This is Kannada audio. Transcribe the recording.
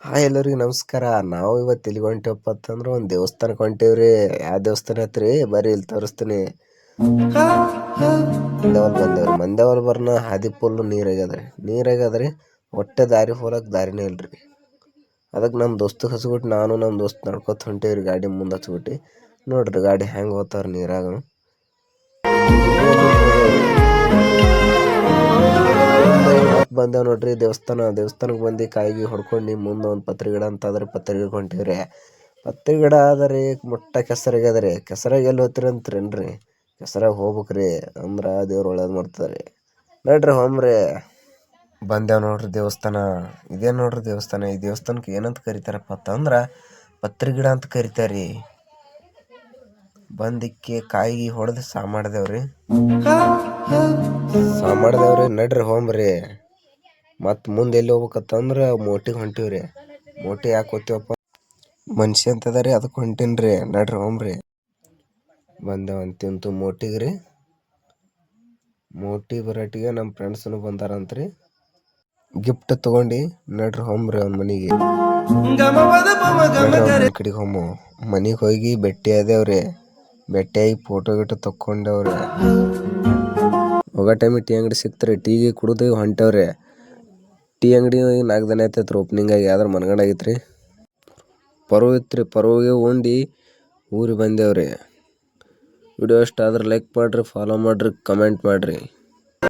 ಹಾಯ್ ಎಲ್ಲರಿಗೂ ನಮಸ್ಕಾರ. ನಾವು ಇವತ್ತು ಎಲ್ಲಿಗೆ ಹೊಂಟೇವಪ್ಪ ಅಂತಂದ್ರೆ ಒಂದು ದೇವಸ್ಥಾನಕ್ಕೆ ಹೊಂಟೇವ್ರಿ. ಯಾವ ದೇವಸ್ಥಾನ ಐತ್ರಿ ಬರ್ರಿ ಇಲ್ಲಿ ತೋರಿಸ್ತೀನಿ. ಬಂದೇವ್ರಿ ಮಂದೇವಲ್ ಬರ್ನ ಹಾದಿ ಫುಲ್ ನೀರಾಗ್ಯದ್ರಿ ಹೊಟ್ಟೆ ದಾರಿ ಹೋಲಕ್ ದಾರಿನೇ ಇಲ್ರಿ. ಅದಕ್ಕೆ ನಮ್ಮ ದೋಸ್ತ ಹಚ್ಬಿಟ್ಟು ನಾನು ನಮ್ಮ ದೋಸ್ತ್ ನಡ್ಕೊತ ಹೊಂಟೇವ್ರಿ. ಗಾಡಿ ಮುಂದೆ ಹಚ್ಬಿಟ್ಟು ನೋಡ್ರಿ ಗಾಡಿ ಹೆಂಗೆ ಹೋಗ್ತಾರ ನೀರಾಗ. ಬಂದೇವ್ ನೋಡ್ರಿ ದೇವಸ್ಥಾನಕ್ಕೆ ಬಂದು ಕಾಯಿಗೆ ಹೊಡ್ಕೊಂಡು ಮುಂದೆ ಒಂದು ಪತ್ರಿ ಗಿಡ ಅಂತ ಅದ್ರ ಪತ್ರಿ ಗಿಡ ಹೊಂಟಿವ್ರಿ. ಪತ್ರಿ ಗಿಡ ಅದರಿ ಮುಟ್ಟ ಕೆಸರಾಗ್ಯದ್ರಿ. ಕೆಸರಾಗ ಎಲ್ಲಿ ಹೋಗ್ತೀರಿ ಅಂತೀರೇನ್ರಿ? ಕೆಸರಾಗ ಹೋಗ್ಬೇಕ್ರಿ ಅಂದ್ರೆ ದೇವ್ರು ಒಳ್ಳೇದು ಮಾಡ್ತಾರೆ. ನೋಡ್ರಿ ಹೋಮ್ರಿ. ಬಂದೇವ್ ನೋಡ್ರಿ ದೇವಸ್ಥಾನ. ಇದೇ ನೋಡ್ರಿ ದೇವಸ್ಥಾನ. ಈ ದೇವಸ್ಥಾನಕ್ಕೆ ಏನಂತ ಕರಿತಾರಪ್ಪ ಅಂತಂದ್ರೆ ಪತ್ರಿ ಗಿಡ ಅಂತ ಕರಿತಾರ್ರಿ. ಬಂದಿಕ್ಕೆ ಕಾಯಿಗೆ ಹೊಡೆದು ಮಾಡಿದೇವ್ರಿ. ನಡ್ರಿ ಹೋಮ್ರಿ. ಮತ್ತು ಮುಂದೆ ಎಲ್ಲಿ ಹೋಗ್ಬೇಕಂತಂದ್ರೆ ಮೋಟಿಗೆ ಹೊಂಟಿವ್ರಿ. ಮೋಟಿ ಯಾಕೆ ಹೋಗ್ತೀವಪ್ಪ ಮನುಷ್ಯ ಅಂತದ ಅದಕ್ಕೆ ಹೊಂಟೀನ್ರಿ. ನಡ್ರಿ ಹೋಮ್ರಿ. ಬಂದೇವಂತಿಂತು ಮೋಟಿಗ್ರಿ. ಮೋಟಿ ಬರಾಟಿಗೆ ನಮ್ಮ ಫ್ರೆಂಡ್ಸ್ನು ಬಂದಾರಂತ್ರಿ. ಗಿಫ್ಟ್ ತಗೊಂಡು ನಡ್ರಿ ಹೋಮ್ರಿ ಅವ್ನ ಮನೆಗೆ. ಕಡೆಗೆ ಹೋಮು ಮನೆಗೆ ಹೋಗಿ ಭೇಟಿ ಆದೇವ್ರಿ. ಭೇಟಿಯಾಗಿ ಫೋಟೋ ಗಿಟೋ ತಕ್ಕೊಂಡವ್ರಿ. ಹೋಗೋ ಟೈಮಿಗೆ ಟೀ ಅಂಗಡಿ ಸಿಕ್ತ್ರಿ. ಟೀಗೆ ಕುಡಿದು ಹೊಂಟವ್ರಿ. ಟೀ ಅಂಗಡಿ 4 ದಿನ ಆಯ್ತೈತ್ರಿ ಓಪನಿಂಗ್ ಆಗಿ. ಆದ್ರೆ ಮನಗಂಡಾಗಿತ್ರಿ. ಪರ್ವ ಇತ್ರಿ. ಪರ್ವಿಗೆ ಉಂಡು ಊರಿಗೆ ಬಂದೇವ್ರಿ. ವಿಡಿಯೋ ಇಷ್ಟ ಆದ್ರೆ ಲೈಕ್ ಮಾಡಿರಿ, ಫಾಲೋ ಮಾಡಿರಿ, ಕಮೆಂಟ್ ಮಾಡಿರಿ.